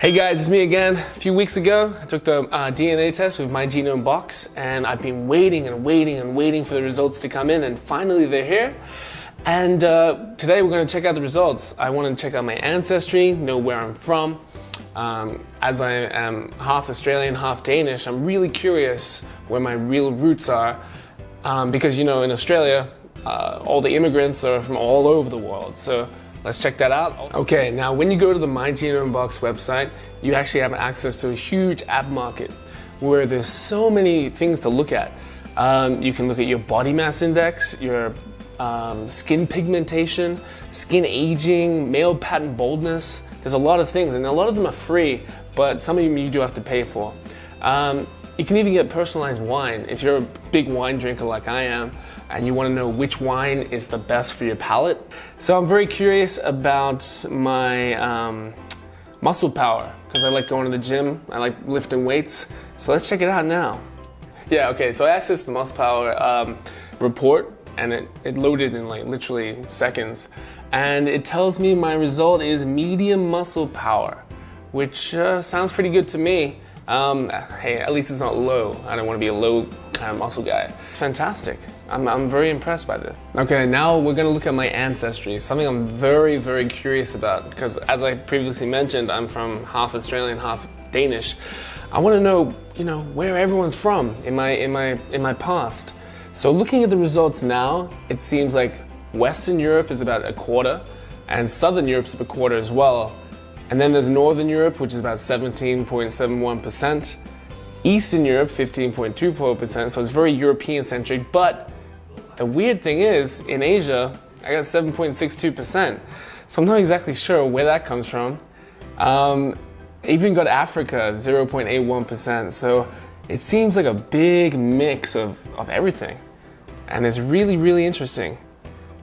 Hey guys, it's me again. A few weeks ago, I took the DNA test with MyGenomeBox, and I've been waiting for the results to come in, and finally they're here. And today we're going to check out the results. I want to check out my ancestry, know where I'm from. As I am half Australian, half Danish, I'm really curious where my real roots are, because you know, in Australia, all the immigrants are from all over the world. So let's check that out. Okay, now when you go to the MyGenomeBox website, you actually have access to a huge app market where there's so many things to look at. You can look at your body mass index, your skin pigmentation, skin aging, male pattern baldness. There's a lot of things, and a lot of them are free, but some of them you do have to pay for. You can even get personalized wine. If you're a big wine drinker like I am, and you want to know which wine is the best for your palate. So I'm very curious about my muscle power, because I like going to the gym, I like lifting weights. So let's check it out now. Yeah, okay, so I accessed the muscle power report, and it loaded in like literally seconds. And it tells me my result is medium muscle power, which sounds pretty good to me. Hey, at least it's not low. I don't want to be a low kind of muscle guy. It's fantastic. I'm very impressed by this. Okay, now we're going to look at my ancestry, something I'm very, very curious about, because as I previously mentioned, I'm from half Australian, half Danish. I want to know, you know, where everyone's from in my past. So looking at the results now, it seems like Western Europe is about a quarter, and Southern Europe's a quarter as well. And then there's Northern Europe, which is about 17.71%. Eastern Europe, 15.24%, so it's very European-centric. But the weird thing is, in Asia, I got 7.62%. So I'm not exactly sure where that comes from. Even got Africa, 0.81%. So it seems like a big mix of everything. And it's really, really interesting.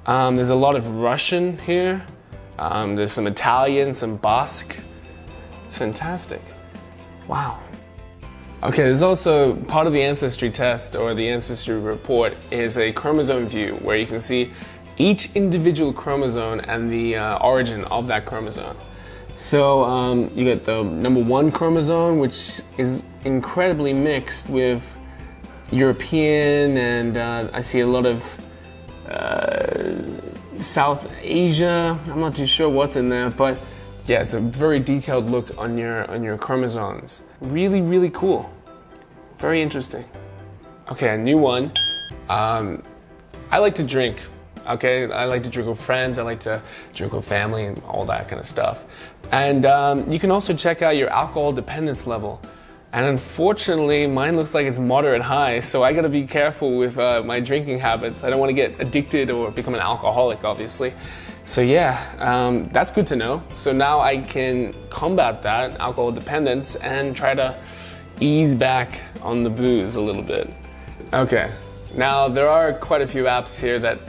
There's a lot of Russian here. There's some Italian, some Basque. It's fantastic. Wow. Okay, there's also part of the ancestry test or the ancestry report is a chromosome view where you can see each individual chromosome and the origin of that chromosome. So you get the number 1 chromosome, which is incredibly mixed with European, and I see a lot of South Asia. I'm not too sure what's in there, but yeah, it's a very detailed look on your chromosomes. Really, really cool. Very interesting. Okay, a new one. I like to drink. Okay, I like to drink with friends. I like to drink with family and all that kind of stuff. And you can also check out your alcohol dependence level. And unfortunately, mine looks like it's moderate high, so I gotta be careful with my drinking habits. I don't want to get addicted or become an alcoholic, obviously. So yeah, that's good to know. So now I can combat that alcohol dependence and try to ease back on the booze a little bit. Okay, now there are quite a few apps here that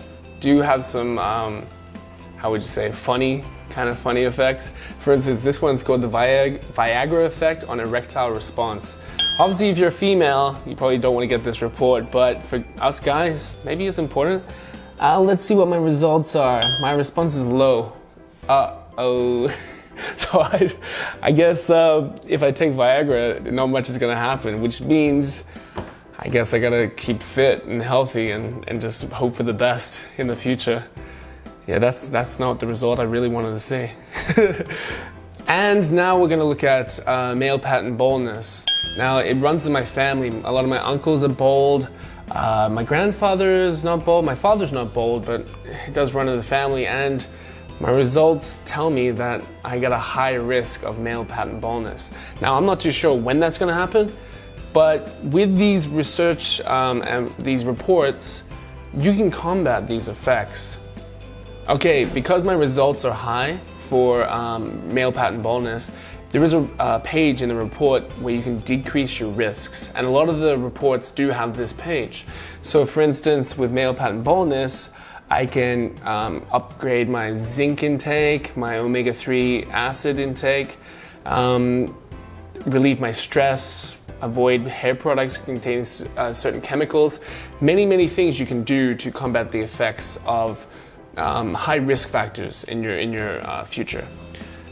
do have some, how would you say, funny effects. For instance, this one's called the Viagra effect on erectile response. Obviously, if you're a female, you probably don't want to get this report, but for us guys, maybe it's important. Let's see what my results are. My response is low. Uh-oh. So I guess if I take Viagra, not much is gonna happen, which means I guess I gotta keep fit and healthy and just hope for the best in the future. Yeah, that's not the result I really wanted to see. And now we're gonna look at male pattern baldness. Now it runs in my family. A lot of my uncles are bald. My grandfather is not bald. My father's not bald, but it does run in the family. And my results tell me that I got a high risk of male pattern baldness. Now I'm not too sure when that's gonna happen, but with these research and these reports, you can combat these effects. Okay, because my results are high for male pattern baldness, there is a page in the report where you can decrease your risks, and a lot of the reports do have this page. So for instance, with male pattern baldness, I can upgrade my zinc intake, my omega-3 acid intake, relieve my stress, avoid hair products containing certain chemicals. Many things you can do to combat the effects of high risk factors in your future.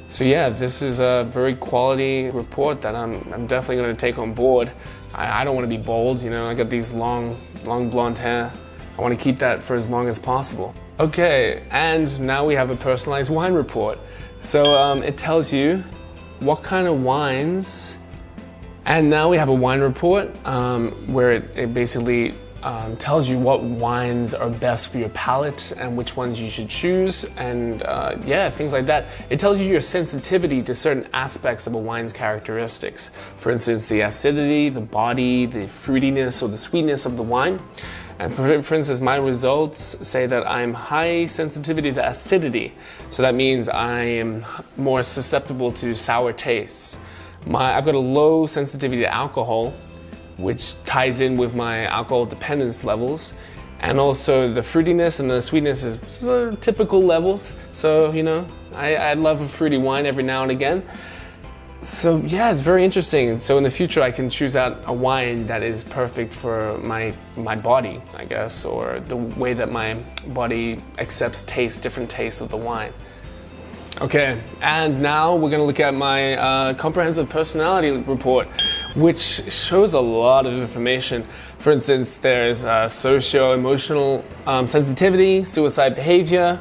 So yeah, this is a very quality report that I'm definitely going to take on board. I don't want to be bald, you know, I got these long blonde hair. I want to keep that for as long as possible. Okay, and now we have a personalized wine report. So it tells you what kind of wines, and now we have a wine report where it basically tells you what wines are best for your palate and which ones you should choose, and yeah, things like that. It tells you your sensitivity to certain aspects of a wine's characteristics. For instance, the acidity, the body, the fruitiness or the sweetness of the wine. And for instance, my results say that I'm high sensitivity to acidity. So that means I am more susceptible to sour tastes. I've got a low sensitivity to alcohol, which ties in with my alcohol dependence levels. And also the fruitiness and the sweetness is sort of typical levels. So, you know, I love a fruity wine every now and again. So yeah, it's very interesting. So in the future, I can choose out a wine that is perfect for my body, I guess, or the way that my body accepts different tastes of the wine. Okay, and now we're going to look at my comprehensive personality report, which shows a lot of information. For instance, there's socio-emotional sensitivity, suicide behavior,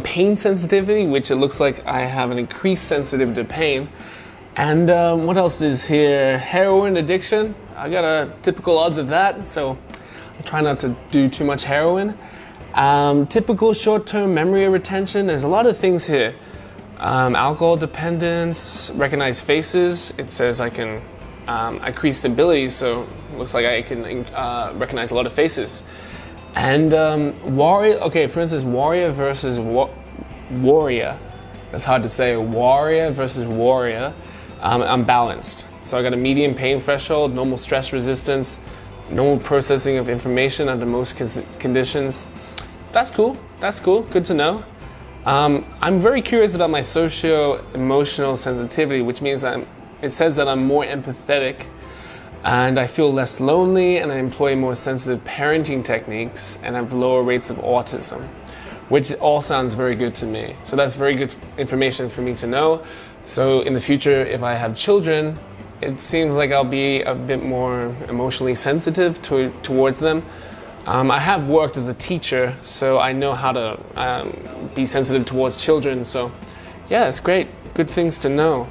pain sensitivity, which it looks like I have an increased sensitivity to pain. And what else is here? Heroin addiction. I got a typical odds of that, so I try not to do too much heroin. Typical short-term memory retention. There's a lot of things here. Alcohol dependence, recognize faces. It says I can increased abilities, so it looks like I can recognize a lot of faces. And warrior. Okay, for instance, warrior versus warrior. That's hard to say. Warrior versus warrior. I'm balanced. So I got a medium pain threshold, normal stress resistance, normal processing of information under most conditions. That's cool. That's cool. Good to know. I'm very curious about my socio-emotional sensitivity, which means it says that I'm more empathetic and I feel less lonely and I employ more sensitive parenting techniques and have lower rates of autism, which all sounds very good to me. So that's very good information for me to know. So in the future, if I have children, it seems like I'll be a bit more emotionally sensitive towards them. I have worked as a teacher, so I know how to be sensitive towards children. So yeah, it's great. Good things to know.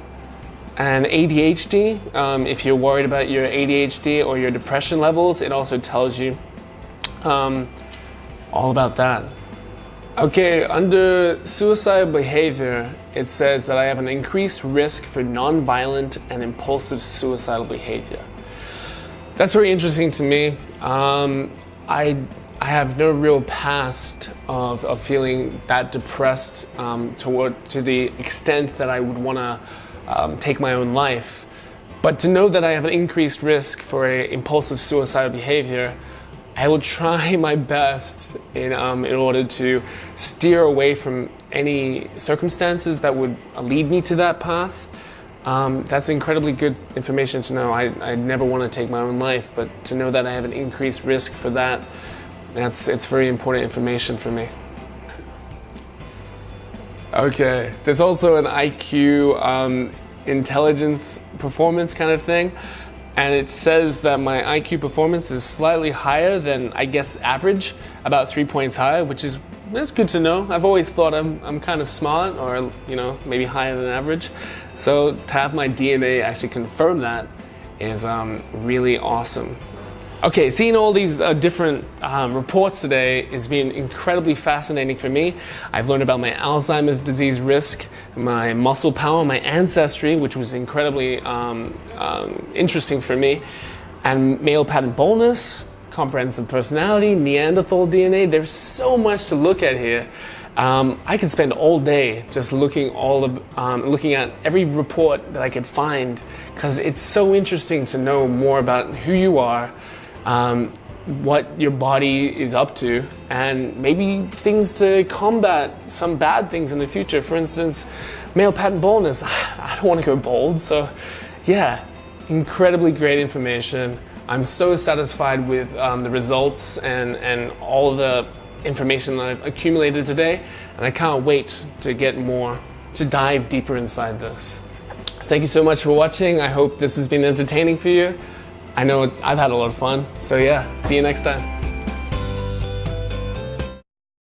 And ADHD, if you're worried about your ADHD or your depression levels, it also tells you all about that. Okay, under suicidal behavior, it says that I have an increased risk for nonviolent and impulsive suicidal behavior. That's very interesting to me. I have no real past of feeling that depressed to the extent that I would want to take my own life. But to know that I have an increased risk for impulsive suicidal behavior, I will try my best in order to steer away from any circumstances that would lead me to that path. That's incredibly good information to know. I never want to take my own life, but to know that I have an increased risk for that, it's very important information for me. Okay, there's also an IQ intelligence performance kind of thing. And it says that my IQ performance is slightly higher than, I guess, average, about 3 points higher, that's good to know. I've always thought I'm kind of smart, or maybe higher than average. So to have my DNA actually confirm that is really awesome. Okay, seeing all these different reports today has been incredibly fascinating for me. I've learned about my Alzheimer's disease risk, my muscle power, my ancestry, which was incredibly interesting for me, and male pattern baldness, comprehensive personality, Neanderthal DNA. There's so much to look at here. I could spend all day just looking at every report that I could find, because it's so interesting to know more about who you are, what your body is up to, and maybe things to combat some bad things in the future. For instance, male pattern baldness. I don't want to go bald, so yeah, incredibly great information. I'm so satisfied with the results and all the information that I've accumulated today, and I can't wait to get more. to dive deeper inside this. Thank you so much for watching. I hope this has been entertaining for you. I know I've had a lot of fun. So yeah, see you next time.